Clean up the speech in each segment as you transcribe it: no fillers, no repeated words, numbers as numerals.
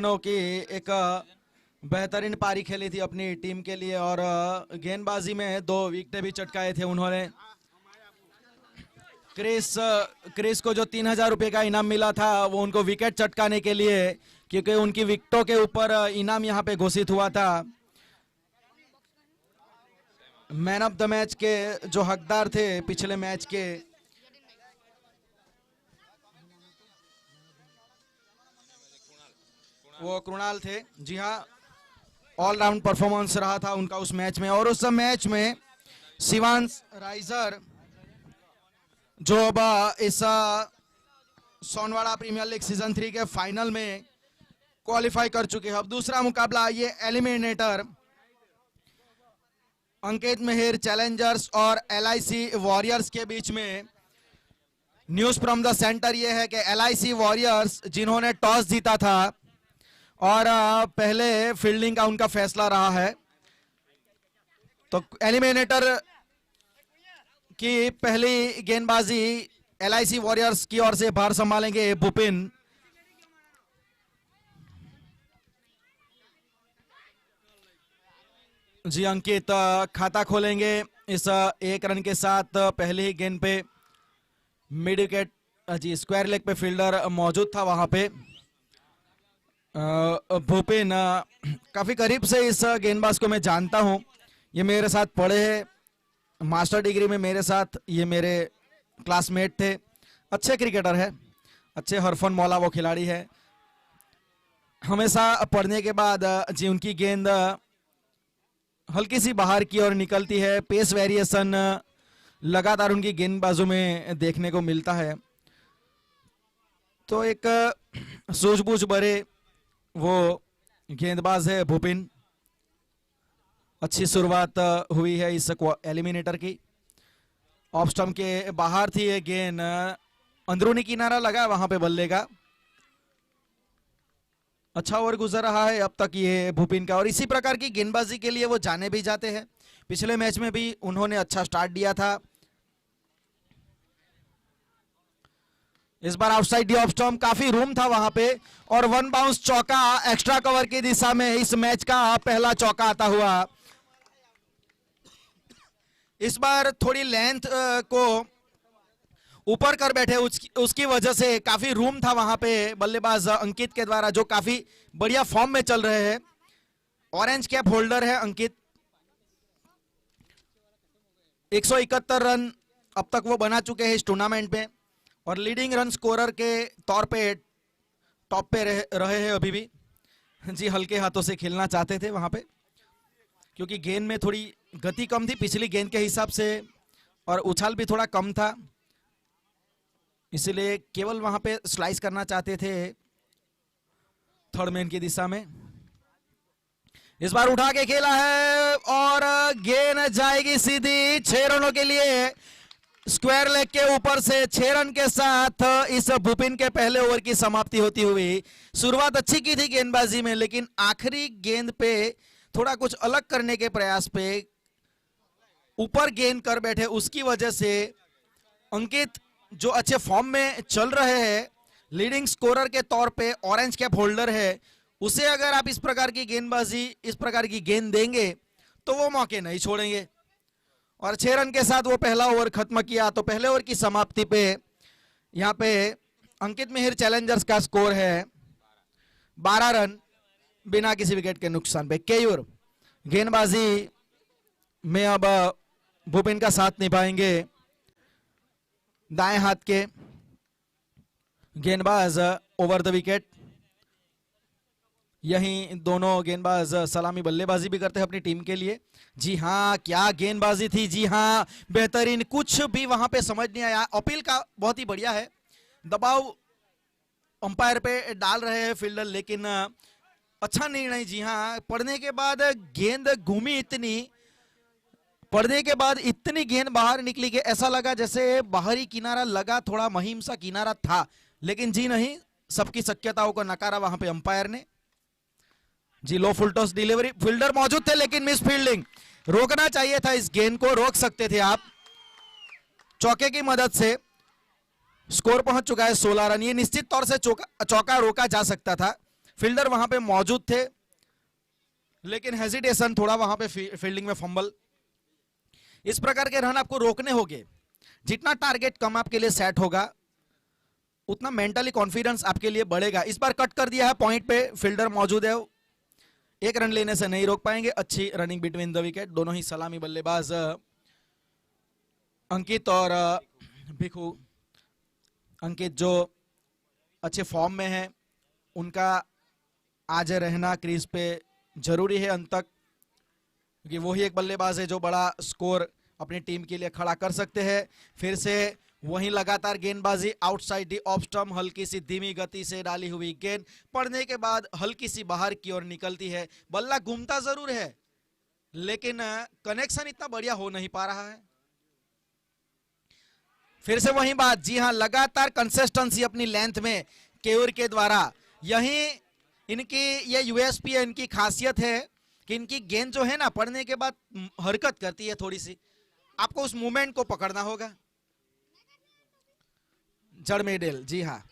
की एक बेहतरीन पारी खेली थी अपनी टीम के लिए और गेंदबाजी में 2 विकेट भी चटकाए थे उन्होंने। क्रिस को जो 3,000 रुपए का इनाम मिला था वो उनको विकेट चटकाने के लिए, क्योंकि उनकी विकेटों के ऊपर इनाम यहाँ पे घोषित हुआ था। मैन ऑफ द मैच के जो हकदार थे पिछले मैच के, वो कृणाल थे। जी हाँ, ऑलराउंड परफॉर्मेंस रहा था उनका उस मैच में। और उस मैच में शिवांश राइजर जो अब इस सोनवाड़ा प्रीमियर लीग सीजन 3 के फाइनल में क्वालिफाई कर चुके हैं। अब दूसरा मुकाबला ये एलिमिनेटर अंकित मेहर चैलेंजर्स और LIC वॉरियर्स के बीच में। न्यूज फ्रॉम द सेंटर ये है कि LIC वॉरियर्स जिन्होंने टॉस जीता था और पहले फील्डिंग का उनका फैसला रहा है, तो एलिमिनेटर की पहली गेंदबाजी LIC वॉरियर्स की ओर से भार संभालेंगे भूपिन। जी अंकित खाता खोलेंगे इस 1 रन के साथ। पहली ही गेंद पे मिड विकेट, जी स्क्वायर लेग पे फील्डर मौजूद था वहां पे। भूपिन काफी करीब से इस गेंदबाज को मैं जानता हूं, ये मेरे साथ पढ़े हैं मास्टर डिग्री में, मेरे साथ ये मेरे क्लासमेट थे। अच्छे क्रिकेटर है, अच्छे हरफन मौला वो खिलाड़ी है। हमेशा पढ़ने के बाद जी उनकी गेंद हल्की सी बाहर की ओर निकलती है। पेस वेरिएशन लगातार उनकी गेंदबाजों में देखने को मिलता है। तो एक सूझबूझ भरे वो गेंदबाज है भूपिन। अच्छी शुरुआत हुई है इस एलिमिनेटर की। ऑफ स्टंप के बाहर थी ये गेंद, अंदरूनी किनारा लगा वहां पे बल्ले का। अच्छा ओवर गुजर रहा है अब तक ये भूपिन का, और इसी प्रकार की गेंदबाजी के लिए वो जाने भी जाते हैं। पिछले मैच में भी उन्होंने अच्छा स्टार्ट दिया था। इस बार आउटसाइड डी ऑफ स्टंप, काफी रूम था वहां पे, और 1 बाउंस चौका एक्स्ट्रा कवर की दिशा में इस मैच का पहला चौका आता हुआ। इस बार थोड़ी लेंथ को ऊपर कर बैठे, उसकी वजह से काफी रूम था वहां पे बल्लेबाज अंकित के द्वारा, जो काफी बढ़िया फॉर्म में चल रहे हैं। ऑरेंज कैप होल्डर है अंकित। 171 रन अब तक वो बना चुके हैं इस टूर्नामेंट में, और लीडिंग रन स्कोरर के तौर पे टॉप पे रहे हैं अभी भी। जी हल्के हाथों से खेलना चाहते थे वहां पे, क्योंकि गेंद में थोड़ी गति कम थी पिछली गेंद के हिसाब से, और उछाल भी थोड़ा कम था, इसलिए केवल वहां पे स्लाइस करना चाहते थे थर्ड मैन की दिशा में। इस बार उठा के खेला है और गेंद जाएगी सीधी 6 रनों के लिए। स्क्वायर लेग के ऊपर से 6 रन के साथ इस भूपिन के पहले ओवर की समाप्ति होती हुई। शुरुआत अच्छी की थी गेंदबाजी में, लेकिन आखिरी गेंद पे थोड़ा कुछ अलग करने के प्रयास पे ऊपर गेंद कर बैठे, उसकी वजह से अंकित जो अच्छे फॉर्म में चल रहे हैं, लीडिंग स्कोरर के तौर पे ऑरेंज कैप होल्डर है, उसे अगर आप इस प्रकार की गेंदबाजी, इस प्रकार की गेंद देंगे तो वो मौके नहीं छोड़ेंगे। और 6 रन के साथ वो पहला ओवर खत्म किया। तो पहले ओवर की समाप्ति पे यहाँ पे अंकित मेहर चैलेंजर्स का स्कोर है 12 रन बिना किसी विकेट के नुकसान पे। केयूर गेंदबाजी में अब भूपिन का साथ निभाएंगे दाएं हाथ के गेंदबाज ओवर द विकेट। यहीं दोनों गेंदबाज सलामी बल्लेबाजी भी करते हैं अपनी टीम के लिए। जी हाँ, क्या गेंदबाजी थी। जी हाँ, बेहतरीन, कुछ भी वहां पे समझ नहीं आया। अपील का बहुत ही बढ़िया है, दबाव अंपायर पे डाल रहे हैं फील्डर, लेकिन अच्छा निर्णय। जी हाँ, पढ़ने के बाद गेंद घूमी इतनी, पढ़ने के बाद इतनी गेंद बाहर निकली कि ऐसा लगा जैसे बाहरी किनारा लगा, थोड़ा महीम सा किनारा था, लेकिन जी नहीं, सबकी शक्यताओं को नकारा वहां पे अंपायर ने। जी लो फुल टॉस डिलीवरी, फील्डर मौजूद थे लेकिन मिस फील्डिंग। रोकना चाहिए था इस गेंद को, रोक सकते थे आप चौके की मदद से। स्कोर पहुंच चुका है 16 रन। ये निश्चित तौर से चौका रोका जा सकता था। फील्डर वहां पे मौजूद थे, लेकिन हेजिटेशन थोड़ा वहां पे फील्डिंग में फंबल। इस प्रकार के रन आपको रोकने होंगे। जितना टारगेट कम आपके लिए सेट होगा उतना मेंटली कॉन्फिडेंस आपके लिए बढ़ेगा। इस बार कट कर दिया है पॉइंट पे, फील्डर मौजूद है, एक रन लेने से नहीं रोक पाएंगे। अच्छी रनिंग बिटवीन द विकेट, दोनों ही सलामी बल्लेबाज अंकित और भिखू। अंकित जो अच्छे फॉर्म में है, उनका आज रहना क्रीज पे जरूरी है अंत तक, क्योंकि वही एक बल्लेबाज है जो बड़ा स्कोर अपनी टीम के लिए खड़ा कर सकते हैं। फिर से वही लगातार गेंदबाजी आउटसाइड दी ऑफ स्टंप, हल्की सी धीमी गति से डाली हुई गेंद पड़ने के बाद हल्की सी बाहर की ओर निकलती है। बल्ला घूमता जरूर है, लेकिन कनेक्शन इतना बढ़िया हो नहीं पा रहा है। फिर से वही बात, जी हां, लगातार कंसिस्टेंसी अपनी लेंथ में केयूर के द्वारा, यही इनकी ये यूएसपी है, इनकी खासियत है कि इनकी गेंद जो है ना पड़ने के बाद हरकत करती है थोड़ी सी, आपको उस मूवमेंट को पकड़ना होगा। जड़ मेडल, जी हाँ,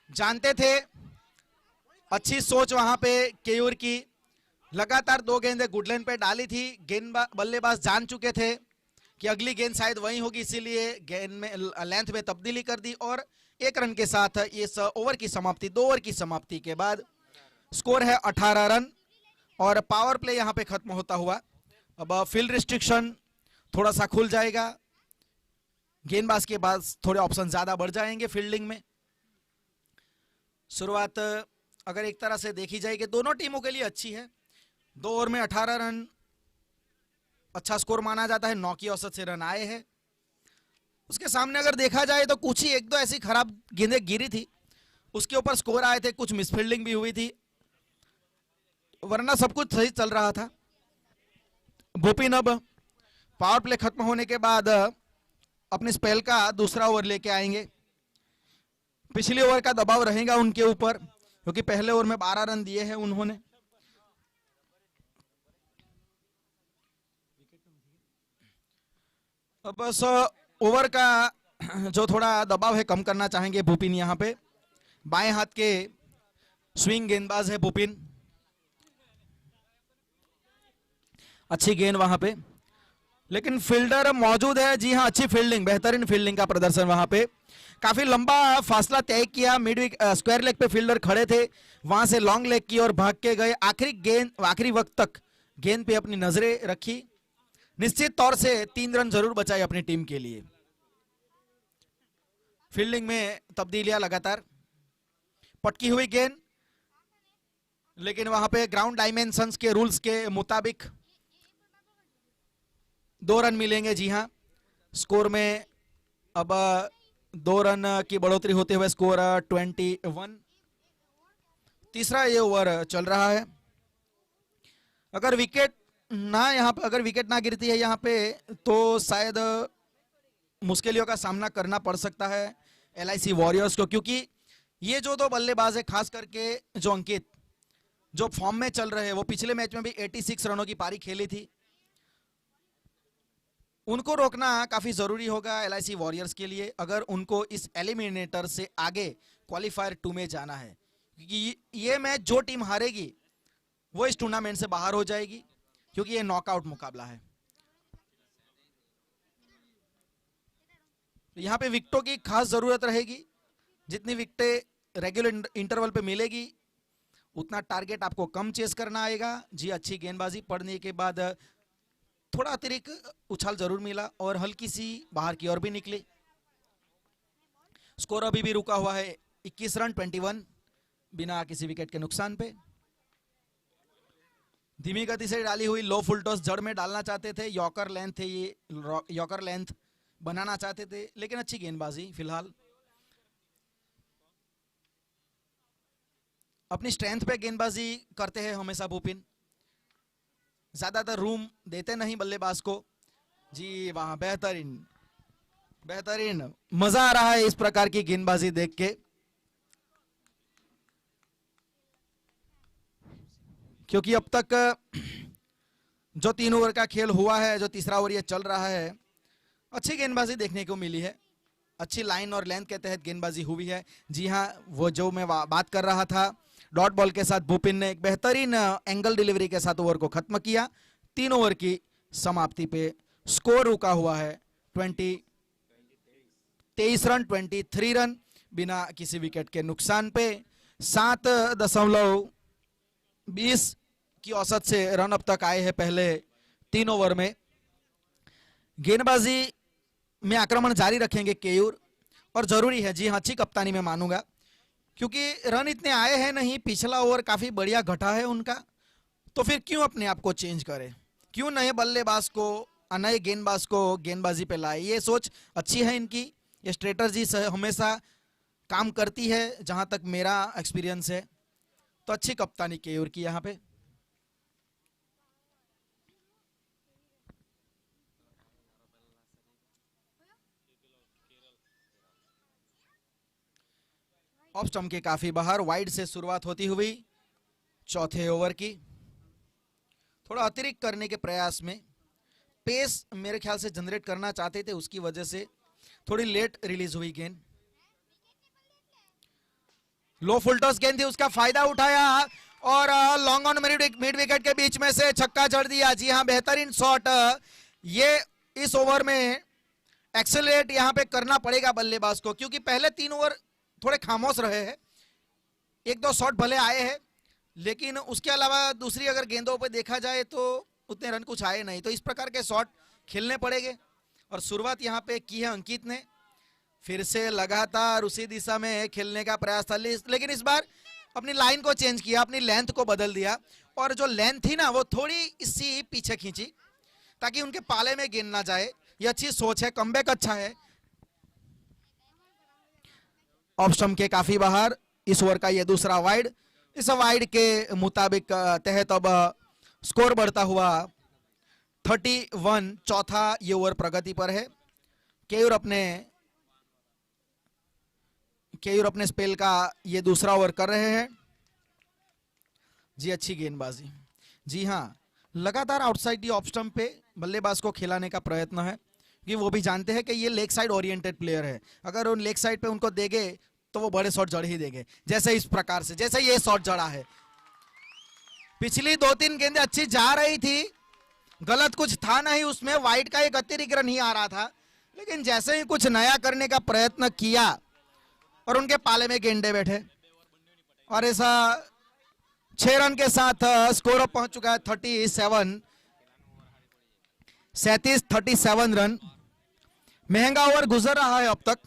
जानते थे, अच्छी सोच वहां पे केयूर की। लगातार 2 गेंदें गुडलैंड पे डाली थी, बल्लेबाज जान चुके थे कि अगली गेंद शायद वही होगी, इसीलिए गेंद में लेंथ में तब्दीली कर दी और 1 रन के साथ इस ओवर की समाप्ति, 2 ओवर की समाप्ति के बाद स्कोर है 18 रन और पावर प्ले यहां पे खत्म होता हुआ। अब फील्ड रिस्ट्रिक्शन थोड़ा सा खुल जाएगा, गेंदबाज के बाद थोड़े ऑप्शन ज्यादा बढ़ जाएंगे फील्डिंग में। शुरुआत अगर एक तरह से देखी जाए कि दोनों टीमों के लिए अच्छी है। 2 ओवर में 18 रन अच्छा स्कोर माना जाता है, 9 की औसत से रन आए हैं। उसके सामने अगर देखा जाए तो कुछ ही 1-2 ऐसी खराब गेंदें गिरी थी, उसके ऊपर स्कोर आए थे, कुछ मिसफील्डिंग भी हुई थी, वरना सब कुछ सही चल रहा था। भूपिन अब पावर प्ले खत्म होने के बाद अपने स्पेल का दूसरा ओवर लेके आएंगे। पिछले ओवर का दबाव रहेगा उनके ऊपर, क्योंकि पहले ओवर में 12 रन दिए हैं उन्होंने। अब बस ओवर का जो थोड़ा दबाव है कम करना चाहेंगे भूपिन। यहाँ पे बाएं हाथ के स्विंग गेंदबाज है भूपिन, अच्छी गेंद वहां पे, लेकिन फील्डर मौजूद है। जी हां, अच्छी फील्डिंग, बेहतरीन फील्डिंग का प्रदर्शन वहां पे। काफी लंबा फासला तय किया, मिड स्क्वायर लेग पे फील्डर खड़े थे, वहां से लॉन्ग लेग की ओर भाग के गए। आखिरी वक्त तक गेंद पे अपनी नजरें रखी, निश्चित तौर से 3 रन जरूर बचाए अपनी टीम के लिए। फील्डिंग में तब्दीलियां लगातार, पटकी हुई गेंद, लेकिन वहां पे ग्राउंड डायमेंशंस के रूल्स के मुताबिक 2 रन मिलेंगे। जी हां, स्कोर में अब 2 रन की बढ़ोतरी होते हुए स्कोर 21। तीसरा ये ओवर चल रहा है। अगर विकेट ना गिरती है यहाँ पे तो शायद मुश्किलों का सामना करना पड़ सकता है LIC वॉरियर्स को, क्योंकि ये जो 2 बल्लेबाज है, खास करके जो अंकित, जो फॉर्म में चल रहे हैं, वो पिछले मैच में भी 86 रनों की पारी खेली थी। उनको रोकना काफी जरूरी होगा LIC वॉरियर्स के लिए, अगर उनको इस एलिमिनेटर से आगे क्वालिफायर 2 में जाना है, क्योंकि ये मैच जो टीम हारेगी वो इस टूर्नामेंट से बाहर हो जाएगी, क्योंकि ये नॉकआउट मुकाबला है। यहाँ पे विकेटों की खास जरूरत रहेगी, जितनी विकेटें रेगुलर इंटरवल पे मिलेगी उतना टारगेट आपको कम चेस करना आएगा। जी, अच्छी गेंदबाजी पड़ने के बाद थोड़ा अतिरिक्त उछाल जरूर मिला और हल्की सी बाहर की ओर भी निकली। स्कोर अभी भी रुका हुआ है 21 रन 21, बिना किसी विकेट के नुकसान पे। धीमी गति से डाली हुई लो फुल टॉस जड़ में डालना चाहते थे, यॉर्कर लेंथ थे, ये यॉर्कर लेंथ बनाना चाहते थे, लेकिन अच्छी गेंदबाजी फिलहाल। अपनी स्ट्रेंथ पे गेंदबाजी करते हैं हमेशा भूपिन, ज्यादातर रूम देते नहीं बल्लेबाज को। जी वहां बेहतरीन मजा आ रहा है इस प्रकार की गेंदबाजी देख के, क्योंकि अब तक जो 3 ओवर का खेल हुआ है, जो तीसरा ओवर ये चल रहा है, अच्छी गेंदबाजी देखने को मिली है। अच्छी लाइन और लेंथ के तहत गेंदबाजी हुई है। जी हाँ, वो जो मैं बात कर रहा था, डॉट बॉल के साथ भूपिन ने एक बेहतरीन एंगल डिलीवरी के साथ ओवर को खत्म किया। 3 ओवर की समाप्ति पे स्कोर रुका हुआ है 23 रन, 23 रन बिना किसी विकेट के नुकसान पे। 7.20 की औसत से रन अब तक आए हैं पहले 3 ओवर में। गेंदबाजी में आक्रमण जारी रखेंगे केयूर, और जरूरी है, जी हाँ, अच्छी कप्तानी में मानूंगा, क्योंकि रन इतने आए हैं नहीं, पिछला ओवर काफी बढ़िया घटा है उनका, तो फिर क्यों अपने आप को चेंज करे, क्यों नए बल्लेबाज को, नए गेंदबाज को गेंदबाजी पे लाए। ये सोच अच्छी है इनकी, ये स्ट्रेटजी हमेशा काम करती है जहां तक मेरा एक्सपीरियंस है। तो अच्छी कप्तानी केयूर की यहाँ पे। ऑफ स्टंप के काफी बाहर, वाइड से शुरुआत होती हुई चौथे ओवर की। थोड़ा अतिरिक्त करने के प्रयास में, पेस मेरे ख्याल से जनरेट करना चाहते थे, उसकी वजह से थोड़ी लेट रिलीज हुई गेंद। लो फुल टॉस गेंद थी, उसका फायदा उठाया और लॉन्ग ऑन मिड विकेट के बीच में से छक्का जड़ दिया। जी हाँ, बेहतरीन शॉट। ये इस ओवर में एक्सेलरेट यहां पे करना पड़ेगा बल्लेबाज को, क्योंकि पहले 3 ओवर थोड़े खामोश रहे हैं। 1-2 शॉट भले आए हैं, लेकिन उसके अलावा दूसरी अगर गेंदों पे देखा जाए तो उतने रन कुछ आए नहीं। तो इस प्रकार के शॉट खेलने पड़ेंगे, और शुरुआत यहां पे की है अंकित ने। फिर से लगातार उसी दिशा में खेलने का प्रयास था, लेकिन इस बार अपनी लाइन को चेंज किया, अपनी लेंथ को बदल दिया, और जो लेंथ थी ना वो थोड़ी इसी पीछे खींची ताकि उनके पाले में गेंद ना जाए। ये अच्छी सोच है, कमबैक अच्छा है। ऑफ स्टंप के काफी बाहर, इस ओवर का ये दूसरा वाइड। इस वाइड के मुताबिक तहत अब स्कोर बढ़ता हुआ 31। चौथा ये ओवर प्रगति पर है। केयूर अपने स्पेल का ये दूसरा ओवर कर रहे हैं। जी अच्छी गेंदबाजी। जी हाँ, लगातार आउटसाइड दी ऑफ स्टंप पे बल्लेबाज को खिलाने का प्रयत्न है, कि वो भी जानते हैं कि ये लेग साइड ओरिएंटेड प्लेयर है। अगर उन लेग साइड पे उनको देंगे तो वो बड़े शॉट जड़ ही देंगे, जैसे इस प्रकार से, जैसे ये शॉट जड़ा है। पिछली 2-3 गेंदें अच्छी जा रही थी, गलत कुछ था नहीं उसमें, वाइड का एक अतिरिक्त रन ही आ रहा था, लेकिन जैसे ही कुछ नया करने का प्रयत्न किया और उनके पाले में गेंदे बैठे, और ऐसा 6 रन के साथ स्कोर अप पहुंच चुका है 37 रन। महंगा ओवर गुजर रहा है अब तक।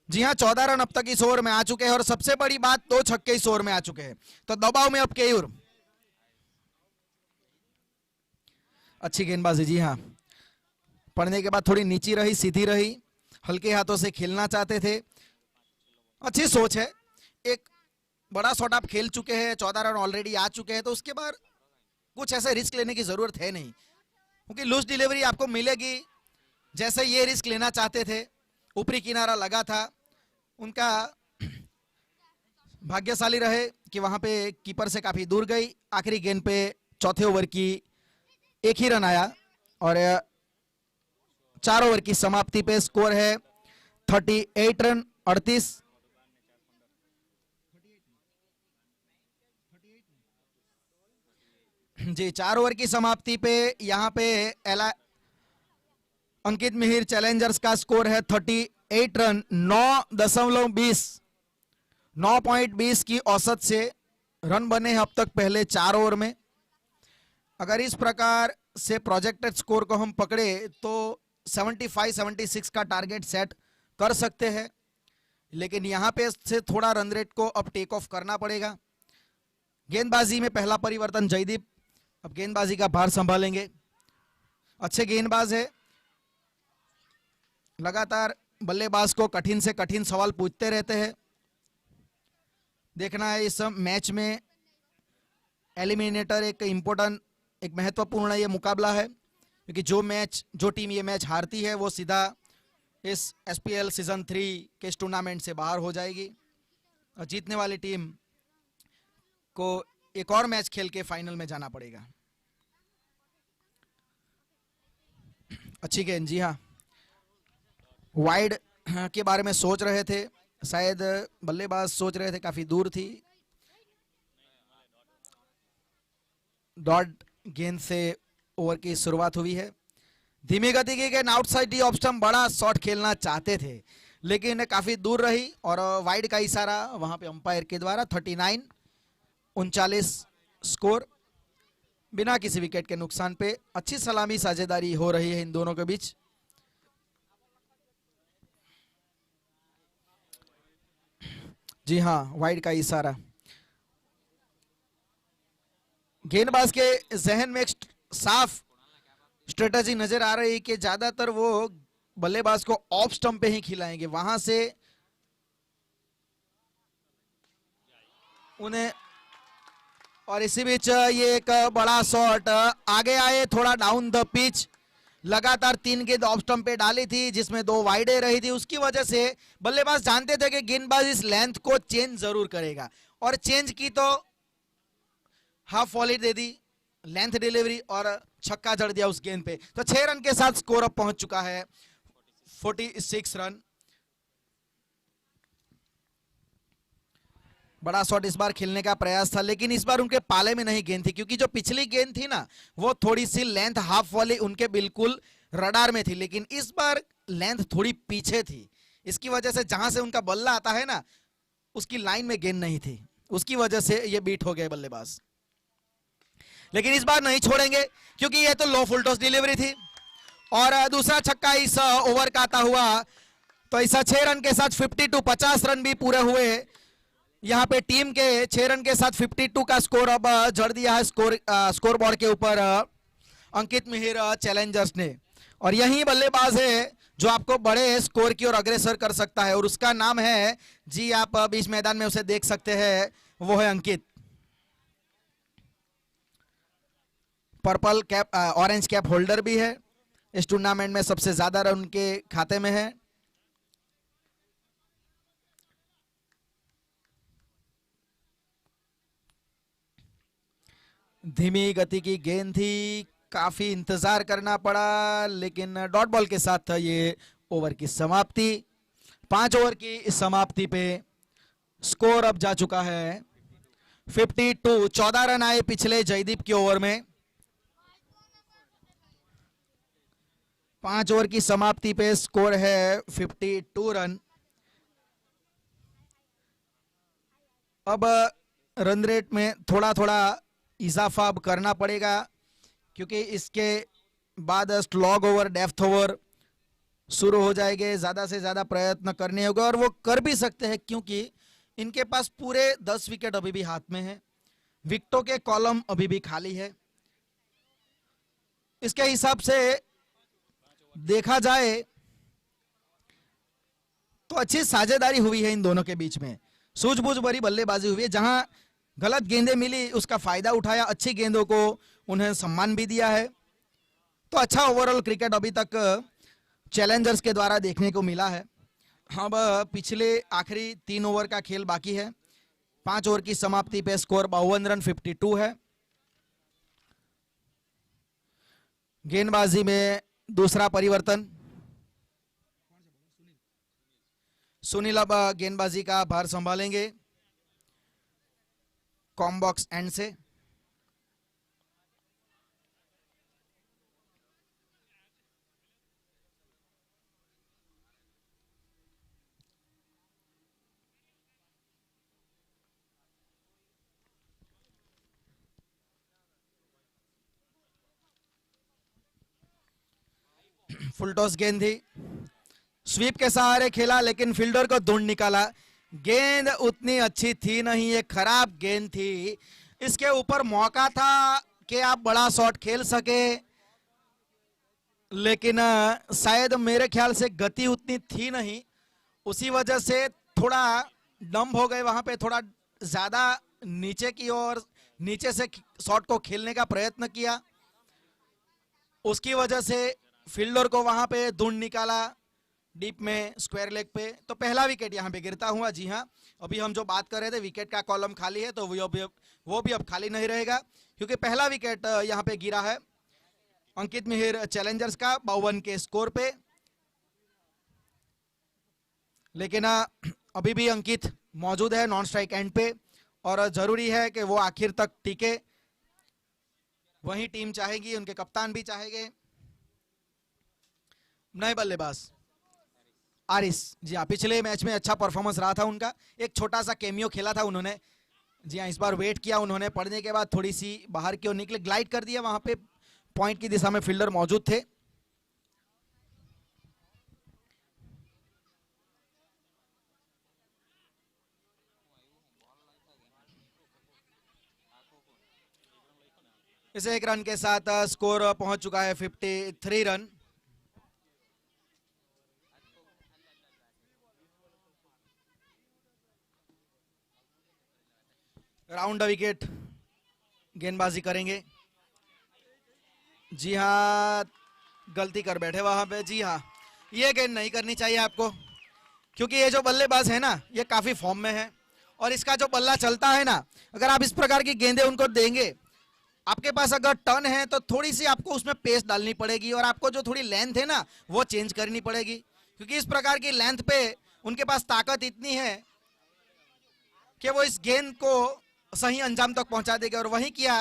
जी हां, 14 रन अब तक इस ओवर में आ चुके हैं, और सबसे बड़ी बात 2 छक्के इस ओवर में आ चुके हैं। तो दबाव में अब केयूर। अच्छी गेंदबाजी। जी हां, पड़ने के बाद थोड़ी नीची रही, सीधी रही, हल्के हाथों से खेलना चाहते थे। अच्छी सोच है। एक बड़ा शॉट आप खेल चुके हैं, 14 रन ऑलरेडी आ चुके हैं, तो उसके बाद कुछ ऐसे रिस्क लेने की जरूरत है नहीं, क्योंकि लूज डिलीवरी आपको मिलेगी। जैसे ये रिस्क लेना चाहते थे, ऊपरी किनारा लगा था, उनका भाग्यशाली रहे कि वहां पे कीपर से काफी दूर गई। आखिरी गेंद पे चौथे ओवर की 1 ही रन आया, और 4 ओवर की समाप्ति पे स्कोर है 38 रन 38। जी 4 ओवर की समाप्ति पे यहाँ पे अंकित मिहिर चैलेंजर्स का स्कोर है 38 रन 9.20 की औसत से रन बने हैं अब तक पहले 4 ओवर में। अगर इस प्रकार से प्रोजेक्टेड स्कोर को हम पकड़े तो 75-76 का टारगेट सेट कर सकते हैं, लेकिन यहां पे से थोड़ा रन रेट को अब टेक ऑफ करना पड़ेगा। गेंदबाजी में पहला परिवर्तन, जयदीप अब गेंदबाजी का भार संभालेंगे। अच्छे गेंदबाज है, लगातार बल्लेबाज को कठिन से कठिन सवाल पूछते रहते हैं। देखना है इस मैच में, एलिमिनेटर एक इम्पोर्टेंट, एक महत्वपूर्ण ये मुकाबला है, क्योंकि जो टीम ये मैच हारती है वो सीधा इस एसपीएल सीजन 3 के इस टूर्नामेंट से बाहर हो जाएगी, और जीतने वाली टीम को एक और मैच खेल के फाइनल में जाना पड़ेगा। अच्छी गेंद। जी हाँ, वाइड के बारे में सोच रहे थे, शायद बल्लेबाज सोच रहे थे, काफी दूर थी। डॉट गेंद से ओवर की शुरुआत हुई है। धीमी गति की गेंद आउटसाइड दी ऑफ स्टंप, बड़ा शॉट खेलना चाहते थे लेकिन काफी दूर रही और वाइड का इशारा वहां पे अंपायर के द्वारा। 39-39 स्कोर, बिना किसी विकेट के नुकसान पे। अच्छी सलामी साझेदारी हो रही है इन दोनों के बीच। जी हाँ, वाइड का इशारा। गेंदबाज के जहन में एक साफ स्ट्रेटजी नजर आ रही कि ज्यादातर वो बल्लेबाज को ऑफ स्टंप पे ही खिलाएंगे, वहां से उन्हें। और इसी बीच ये एक बड़ा शॉट आगे आए, थोड़ा डाउन द पिच। लगातार 3 गेंद ऑफ स्टंप पे डाली थी जिसमें 2 वाइडे रही थी। उसकी वजह से बल्लेबाज जानते थे कि गेंदबाज इस लेंथ को चेंज जरूर करेगा और चेंज की तो हाफ वॉलेट दे दी, लेंथ डिलीवरी और छक्का जड़ दिया उस गेंद पे। तो 6 रन के साथ स्कोर अप पहुंच चुका है 46 रन। बड़ा शॉट इस बार खेलने का प्रयास था लेकिन इस बार उनके पाले में नहीं गेंद थी, क्योंकि जो पिछली गेंद थी ना वो थोड़ी सी लेंथ हाफ वाली उनके बिल्कुल रडार में थी, लेकिन इस बार लेंथ थोड़ी पीछे थी। इसकी वजह से जहां से उनका बल्ला आता है ना उसकी लाइन में गेंद नहीं थी, उसकी वजह से ये बीट हो गए बल्लेबाज। लेकिन इस बार नहीं छोड़ेंगे क्योंकि ये तो लो फुल टॉस डिलीवरी थी और दूसरा छक्का इस ओवर का आता हुआ। तो इस 6 रन के साथ 52, 50 रन भी पूरे हुए। यहाँ पे टीम के 6 रन के साथ 52 का स्कोर अब जड़ दिया है स्कोर बोर्ड के ऊपर अंकित मिहिर चैलेंजर्स ने। और यही बल्लेबाज है जो आपको बड़े स्कोर की ओर अग्रसर कर सकता है और उसका नाम है, जी आप बीच मैदान में उसे देख सकते हैं, वो है Ankit. Purple cap, orange cap holder भी है, इस टूर्नामेंट में सबसे ज्यादा रन उनके खाते में है। धीमी गति की गेंद थी, काफी इंतजार करना पड़ा लेकिन डॉट बॉल के साथ ये ओवर की समाप्ति। 5 ओवर की इस समाप्ति पे स्कोर अब जा चुका है 52। 14 रन आए पिछले जयदीप के ओवर में। 5 ओवर की समाप्ति पे स्कोर है 52 रन। अब रन रेट में थोड़ा थोड़ा इजाफा अब करना पड़ेगा क्योंकि इसके बाद स्लॉग ओवर, डेप्थ ओवर शुरू हो जाएंगे। ज्यादा से ज्यादा प्रयत्न करने होंगे और वो कर भी सकते हैं क्योंकि इनके पास पूरे 10 विकेट अभी भी हाथ में है, विकेटों के कॉलम अभी भी खाली है। इसके हिसाब से देखा जाए तो अच्छी साझेदारी हुई है इन दोनों के बीच में, सूझबूझ भरी बल्लेबाजी हुई है। जहां गलत गेंदें मिली उसका फायदा उठाया, अच्छी गेंदों को उन्हें सम्मान भी दिया है। तो अच्छा ओवरऑल क्रिकेट अभी तक चैलेंजर्स के द्वारा देखने को मिला है। अब पिछले आखिरी 3 ओवर का खेल बाकी है। 5 ओवर की समाप्ति पे स्कोर 52 रन 52 है। गेंदबाजी में दूसरा परिवर्तन, सुनील अब गेंदबाजी का भार संभालेंगे कॉम्बॉक्स एंड से। फुल टॉस गेंद थी, स्वीप के सहारे खेला लेकिन फील्डर को ढूंढ निकाला। गेंद उतनी अच्छी थी नहीं, ये खराब गेंद थी। इसके ऊपर मौका था कि आप बड़ा शॉट खेल सके लेकिन शायद मेरे ख्याल से गति उतनी थी नहीं, उसी वजह से थोड़ा डंप हो गए वहां पे। थोड़ा ज्यादा नीचे की ओर नीचे से शॉट को खेलने का प्रयत्न किया, उसकी वजह से फील्डर को वहां पे ढूंढ निकाला डीप में स्क्वायर लेग पे। तो पहला विकेट यहां पे गिरता हुआ। जी हां, अभी हम जो बात कर रहे थे विकेट का कॉलम खाली है तो वो भी अब खाली नहीं रहेगा क्योंकि पहला विकेट यहां पे गिरा है अंकित मिहिर चैलेंजर्स का 52 के स्कोर पे। लेकिन अभी भी अंकित मौजूद है नॉन स्ट्राइक एंड पे और जरूरी है कि वो आखिर तक टिके, वही टीम चाहेगी, उनके कप्तान भी चाहेंगे। नए बल्लेबाज आरिस, जी हाँ, पिछले मैच में अच्छा परफॉर्मेंस रहा था उनका, एक छोटा सा कैमियो खेला था उन्होंने। जी हाँ, इस बार वेट किया उन्होंने, पढ़ने के बाद थोड़ी सी बाहर की ओर निकले, ग्लाइड कर दिया, वहां पे पॉइंट की दिशा में फील्डर मौजूद थे। इस एक रन के साथ स्कोर पहुंच चुका है 53 रन। राउंड विकेट गेंदबाजी करेंगे। जी हाँ, गलती कर बैठे वहां पे। जी हाँ, ये गेंद नहीं करनी चाहिए आपको, क्योंकि ये जो बल्लेबाज है ना, ये काफी फॉर्म में है और इसका जो बल्ला चलता है ना, अगर आप इस प्रकार की गेंदें उनको देंगे, आपके पास अगर टर्न है तो थोड़ी सी आपको उसमें पेस डालनी पड़ेगी और आपको जो थोड़ी लेंथ है ना, वो चेंज करनी पड़ेगी, क्योंकि इस प्रकार की लेंथ पे उनके पास ताकत इतनी है कि वो इस गेंद को सही अंजाम तक पहुंचा देंगे। और वही किया,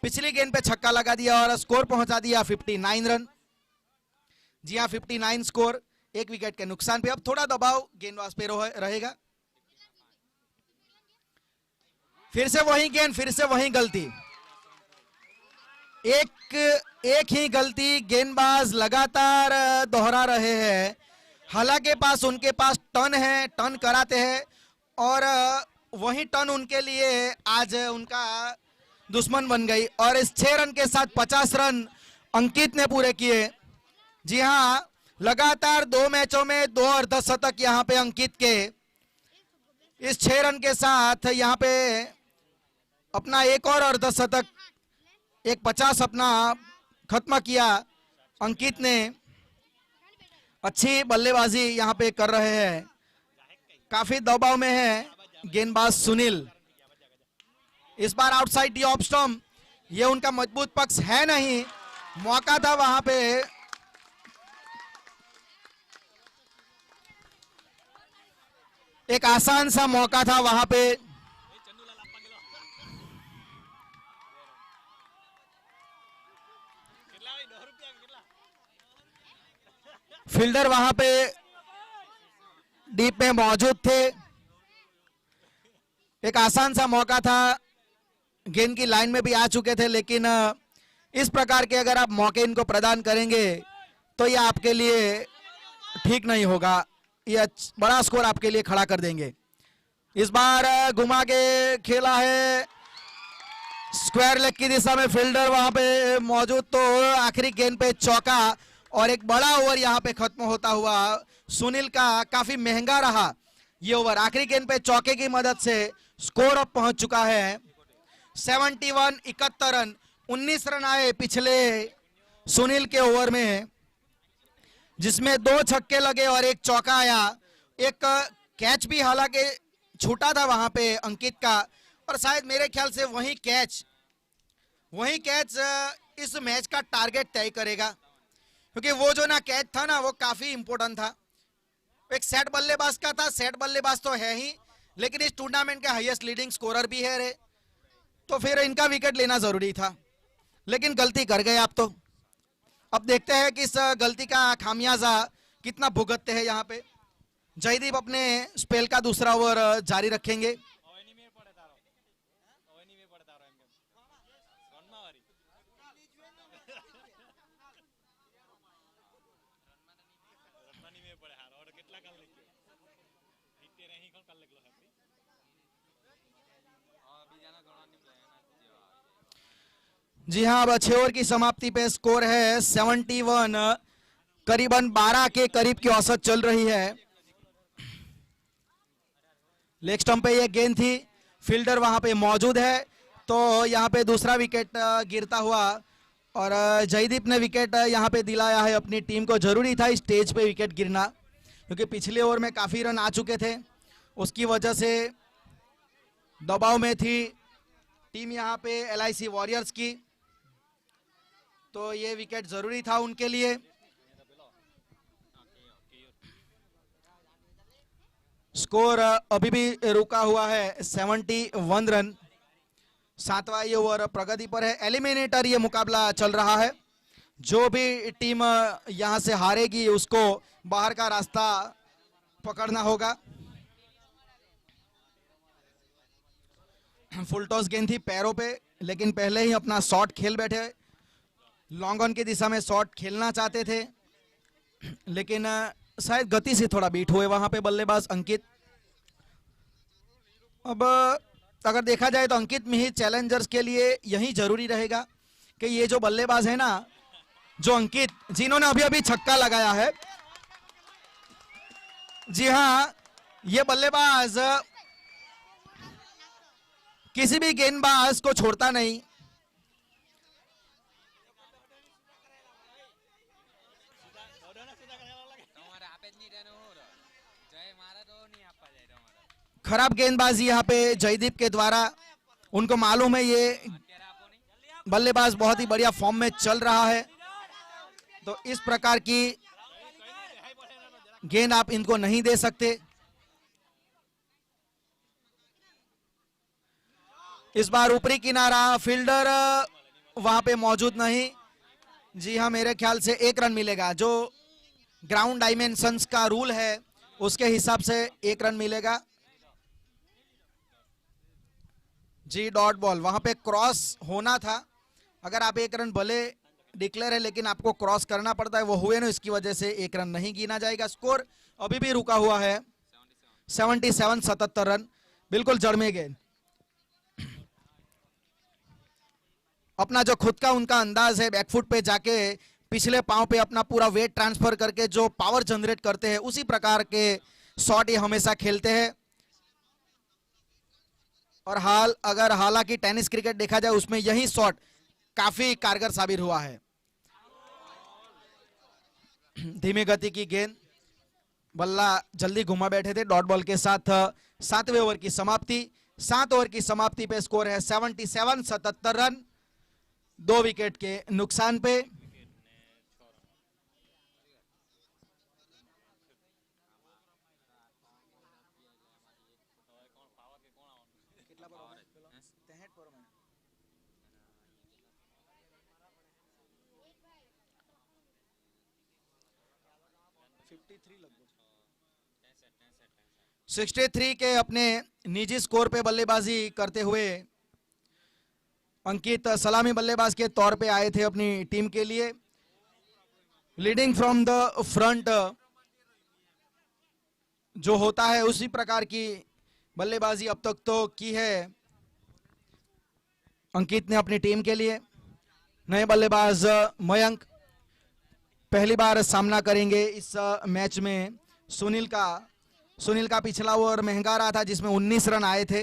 पिछली गेंद पे छक्का लगा दिया और स्कोर पहुंचा दिया 59 रन। जी हाँ, 59 स्कोर, एक विकेट के नुकसान पे। अब थोड़ा दबाव गेंदबाज पे रहेगा। फिर से वही गेंद, फिर से वही गलती, एक ही गलती गेंदबाज लगातार दोहरा रहे हैं। हालांकि पास उनके पास टर्न है, टर्न कराते हैं और वही टर्न उनके लिए आज उनका दुश्मन बन गई। और इस 6 रन के साथ 50 रन अंकित ने पूरे किए। जी हाँ, लगातार 2 मैचों में 2 अर्धशतक यहाँ पे अंकित के। इस 6 रन के साथ यहाँ पे अपना एक और अर्धशतक, एक 50 अपना खत्म किया अंकित ने। अच्छी बल्लेबाजी यहाँ पे कर रहे हैं, काफी दबाव में है गेंदबाज सुनील। इस बार आउटसाइड दी ऑफ स्टंप, ये उनका मजबूत पक्ष है नहीं, मौका था वहां पे। एक आसान सा मौका था वहां पे। फील्डर वहां पे डीप में मौजूद थे, एक आसान सा मौका था, गेंद की लाइन में भी आ चुके थे, लेकिन इस प्रकार के अगर आप मौके इनको प्रदान करेंगे तो ये आपके लिए ठीक नहीं होगा, ये बड़ा स्कोर आपके लिए खड़ा कर देंगे। इस बार घुमा के खेला है स्क्वायर लेग की दिशा में, फील्डर वहां पे मौजूद, तो आखिरी गेंद पे चौका और एक बड़ा ओवर यहां पे खत्म होता हुआ सुनील का काफी महंगा रहा ये ओवर। आखिरी गेंद पे चौके की मदद से स्कोर अब पहुंच चुका है 71 रन। 19 रन आए पिछले सुनील के ओवर में, जिसमें 2 छक्के लगे और एक चौका आया। एक कैच भी हालांकि छूटा था वहां पे अंकित का, और शायद मेरे ख्याल से वही कैच इस मैच का टारगेट तय करेगा, क्योंकि वो जो ना कैच था ना, वो काफी इंपॉर्टेंट था। एक सेट बल्लेबाज का था, सेट बल्लेबाज तो है ही, लेकिन इस टूर्नामेंट के हाईएस्ट लीडिंग स्कोरर भी है रे, तो फिर इनका विकेट लेना जरूरी था, लेकिन गलती कर गए आप तो। अब देखते हैं कि इस गलती का खामियाजा कितना भुगतते हैं यहाँ पे। जयदीप अपने स्पेल का दूसरा ओवर जारी रखेंगे। जी हाँ, अब 6 ओवर की समाप्ति पे स्कोर है 71, करीबन 12 के करीब की औसत चल रही है। लेग स्टंप पे ये गेंद थी, फील्डर वहां पे मौजूद है, तो यहाँ पे दूसरा विकेट गिरता हुआ, और जयदीप ने विकेट यहाँ पे दिलाया है अपनी टीम को। जरूरी था इस स्टेज पे विकेट गिरना, क्योंकि पिछले ओवर में काफी रन आ चुके थे, उसकी वजह से दबाव में थी टीम यहाँ पे LIC वॉरियर्स की, तो ये विकेट जरूरी था उनके लिए। स्कोर अभी भी रुका हुआ है 71 रन। 7वां ये ओवर प्रगति पर है। एलिमिनेटर ये मुकाबला चल रहा है। जो भी टीम यहां से हारेगी उसको बाहर का रास्ता पकड़ना होगा। फुल टॉस गेंद थी पैरों पे, लेकिन पहले ही अपना शॉट खेल बैठे। लॉन्ग ऑन की दिशा में शॉट खेलना चाहते थे, लेकिन शायद गति से थोड़ा बीट हुए वहां पे बल्लेबाज अंकित। अब अगर देखा जाए तो अंकित में ही चैलेंजर्स के लिए यही जरूरी रहेगा कि ये जो बल्लेबाज है ना, जो अंकित जिन्होंने अभी अभी छक्का लगाया है, जी हाँ, ये बल्लेबाज किसी भी गेंदबाज को छोड़ता नहीं। खराब गेंदबाजी यहाँ पे जयदीप के द्वारा। उनको मालूम है ये बल्लेबाज बहुत ही बढ़िया फॉर्म में चल रहा है, तो इस प्रकार की गेंद आप इनको नहीं दे सकते। इस बार ऊपरी किनारा, फील्डर वहां पे मौजूद नहीं। जी हाँ, मेरे ख्याल से 1 रन मिलेगा। जो ग्राउंड डायमेंशंस का रूल है उसके हिसाब से 1 रन मिलेगा। जी डॉट बॉल, वहां पे क्रॉस होना था। अगर आप 1 रन भले डिक्लेयर है लेकिन आपको क्रॉस करना पड़ता है, वो हुए ना, इसकी वजह से 1 रन नहीं गिना जाएगा। स्कोर अभी भी रुका हुआ है 77 रन, बिल्कुल जड़ में गेंद। अपना जो खुद का उनका अंदाज है, बैकफुट पे जाके पिछले पांव पे अपना पूरा वेट ट्रांसफर करके जो पावर जनरेट करते हैं, उसी प्रकार के शॉट ये हमेशा खेलते हैं। और हालांकि टेनिस क्रिकेट देखा जाए उसमें यही शॉट काफी कारगर साबित हुआ है। धीमी गति की गेंद, बल्ला जल्दी घुमा बैठे थे। डॉट बॉल के साथ 7वें ओवर की समाप्ति। 7 ओवर की समाप्ति पे स्कोर है 77 रन, 2 विकेट के नुकसान पे। लगभग 63 के अपने निजी स्कोर पे बल्लेबाजी करते हुए अंकित सलामी बल्लेबाज के तौर पे आए थे अपनी टीम के लिए। लीडिंग फ्रॉम द फ्रंट जो होता है उसी प्रकार की बल्लेबाजी अब तक तो की है अंकित ने अपनी टीम के लिए। नए बल्लेबाज मयंक पहली बार सामना करेंगे इस मैच में। सुनील का पिछला ओवर महंगा रहा था जिसमें 19 रन आए थे।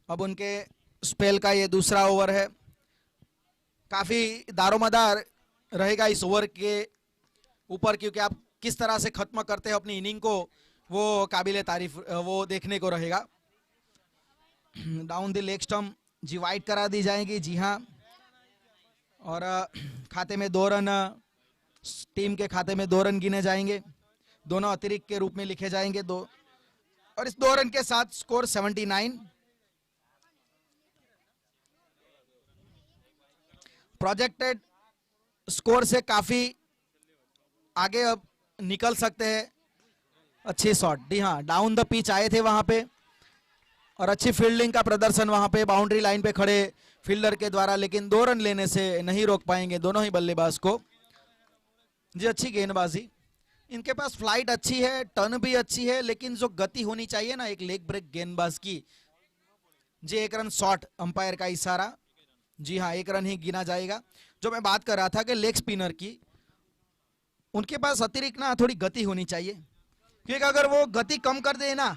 अब उनके स्पेल का ये दूसरा ओवर है। काफी दारोमदार रहेगा इस ओवर के ऊपर, क्योंकि आप किस तरह से खत्म करते हैं अपनी इनिंग को, वो काबिले तारीफ वो देखने को रहेगा। डाउन द लेग स्टंप जी वाइड करा दी जाएगी, जी हाँ, और खाते में 2 रन, टीम के खाते में 2 रन गिने जाएंगे। दोनों अतिरिक्त के रूप में लिखे जाएंगे 2, और इस 2 रन के साथ स्कोर 79। प्रोजेक्टेड स्कोर से काफी आगे अब निकल सकते हैं। अच्छी शॉट, जी हाँ, डाउन द पिच आए थे वहां पे, और अच्छी फील्डिंग का प्रदर्शन वहां पे बाउंड्री लाइन पे खड़े फील्डर के द्वारा, लेकिन 2 रन लेने से नहीं रोक पाएंगे दोनों ही बल्लेबाज को। जी अच्छी गेंदबाजी, इनके पास फ्लाइट अच्छी है, टर्न भी अच्छी है, लेकिन जो गति होनी चाहिए ना एक लेग ब्रेक गेंदबाज की। जी 1 रन शॉट, अंपायर का इशारा, जी हाँ 1 रन ही गिना जाएगा। जो मैं बात कर रहा था कि लेग स्पिनर की, उनके पास अतिरिक्त ना थोड़ी गति होनी चाहिए, क्योंकि अगर वो गति कम कर दे ना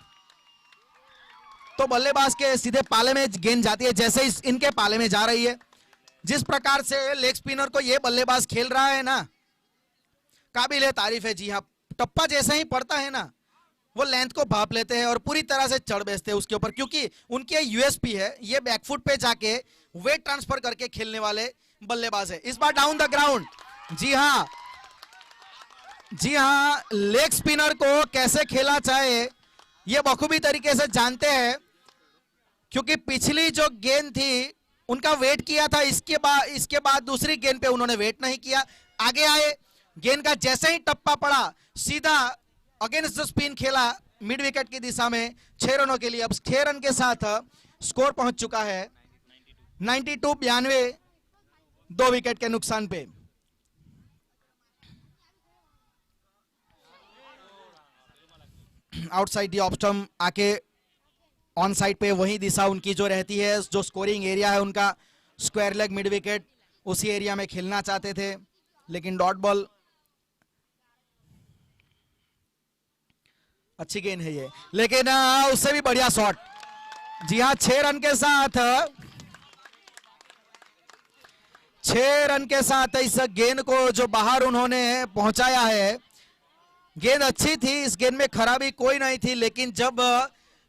तो बल्लेबाज के सीधे पाले में गेंद जाती है, जैसे इनके पाले में जा रही है। जिस प्रकार से लेग स्पिनर को ये बल्लेबाज खेल रहा है ना, काबिले तारीफ है। जी हाँ, टप्पा जैसा ही पड़ता है ना, वो लेंथ को भाप लेते हैं और पूरी तरह से चढ़ बैठते हैं उसके ऊपर, क्योंकि उनके यूएसपी है, ये बैकफुट पे जाके वेट ट्रांसफर करके खेलने वाले बल्लेबाज है। इस बार डाउन द ग्राउंड, जी हाँ, जी हाँ, लेग स्पिनर को कैसे खेला जाए ये बखूबी तरीके से जानते हैं, क्योंकि पिछली जो गेंद थी उनका वेट किया था, इसके बाद दूसरी गेंद पे उन्होंने वेट नहीं किया, आगे आए, गेंद का जैसे ही टप्पा पड़ा सीधा अगेंस्ट द स्पिन खेला मिड विकेट की दिशा में 6 रनों के लिए। अब 6 रन के साथ स्कोर पहुंच चुका है 92-92, 2 विकेट के नुकसान पे। आउटसाइड दी ऑफ स्टंप आके ऑन साइड पे वही दिशा उनकी जो रहती है, जो स्कोरिंग एरिया है उनका स्क्वायर लेग मिड विकेट, उसी एरिया में खेलना चाहते थे, लेकिन डॉट बॉल। अच्छी गेंद है ये, लेकिन उससे भी बढ़िया शॉट। जी हाँ, 6 रन के साथ 6 रन के साथ इस गेंद को जो बाहर उन्होंने पहुंचाया है। गेंद अच्छी थी, इस गेंद में खराबी कोई नहीं थी, लेकिन जब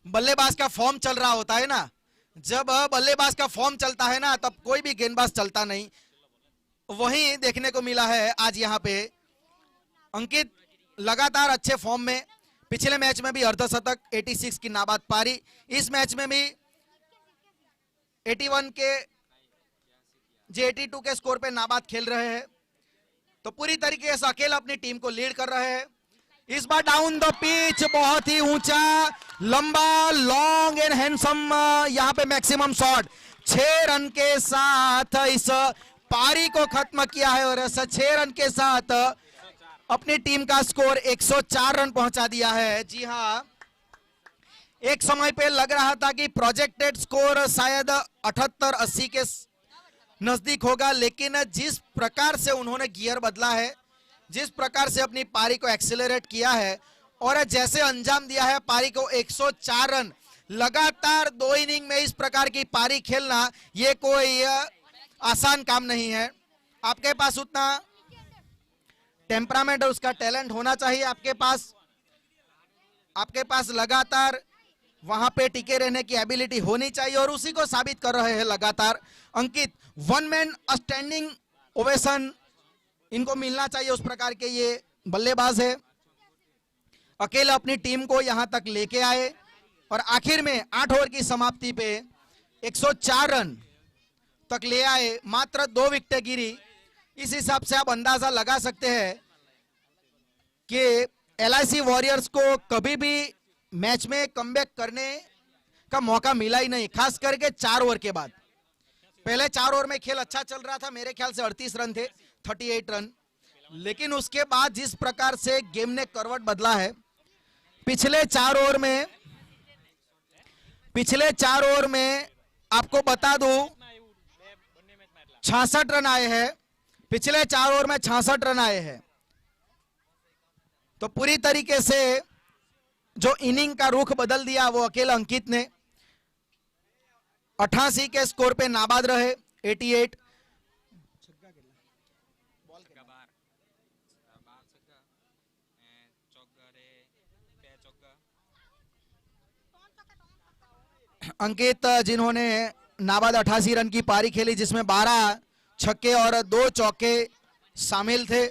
बल्लेबाज का फॉर्म चल रहा होता है ना, जब बल्लेबाज का फॉर्म चलता है ना, तब कोई भी गेंदबाज चलता नहीं। वही देखने को मिला है आज यहाँ पे। अंकित लगातार अच्छे फॉर्म में, पिछले मैच में भी अर्धशतक, 86 की नाबाद पारी, इस मैच में भी 81 के 82 के स्कोर पे नाबाद खेल रहे हैं, तो पूरी तरीके से अकेला अपनी टीम को लीड कर रहे हैं। इस बार डाउन द पिच बहुत ही ऊंचा, लंबा, लॉन्ग एंड हैंडसम यहां पे मैक्सिमम शॉट। 6 रन के साथ इस पारी को खत्म किया है और ऐसा 6 रन के साथ अपनी टीम का स्कोर 104 रन पहुंचा दिया है। जी हां, एक समय पे लग रहा था कि प्रोजेक्टेड स्कोर शायद 78-80 के नजदीक होगा, लेकिन जिस प्रकार से उन्होंने गियर बदला है, जिस प्रकार से अपनी पारी को एक्सेलरेट किया है और जैसे अंजाम दिया है पारी को 104 रन, लगातार 2 इनिंग में इस प्रकार की पारी खेलना ये कोई आसान काम नहीं है। आपके पास उतना टेम्परामेंट और उसका टैलेंट होना चाहिए, आपके पास लगातार वहां पे टिके रहने की एबिलिटी होनी चाहिए, और उसी को साबित कर रहे हैं लगातार अंकित। 1 मैन स्टैंडिंग ओवेशन इनको मिलना चाहिए, उस प्रकार के ये बल्लेबाज है। अकेले अपनी टीम को यहां तक लेके आए और आखिर में 8 ओवर की समाप्ति पे 104 रन तक ले आए, मात्र 2 विकेटें गिरी। इस हिसाब से आप अंदाजा लगा सकते हैं कि LIC वॉरियर्स को कभी भी मैच में कमबैक करने का मौका मिला ही नहीं, खास करके 4 ओवर के बाद। पहले 4 ओवर में खेल अच्छा चल रहा था, मेरे ख्याल से 38 रन थे, 38 रन, लेकिन उसके बाद जिस प्रकार से गेम ने करवट बदला है, पिछले 4 ओवर में आपको बता दूं 66 रन आए हैं, पिछले 4 ओवर में 66 रन आए हैं। तो पूरी तरीके से जो इनिंग का रुख बदल दिया वो अकेला अंकित ने। 88 के स्कोर पे नाबाद रहे, 88। अंकित जिन्होंने नाबाद 88 रन की पारी खेली, जिसमें 12 छक्के और 2 चौके शामिल थे।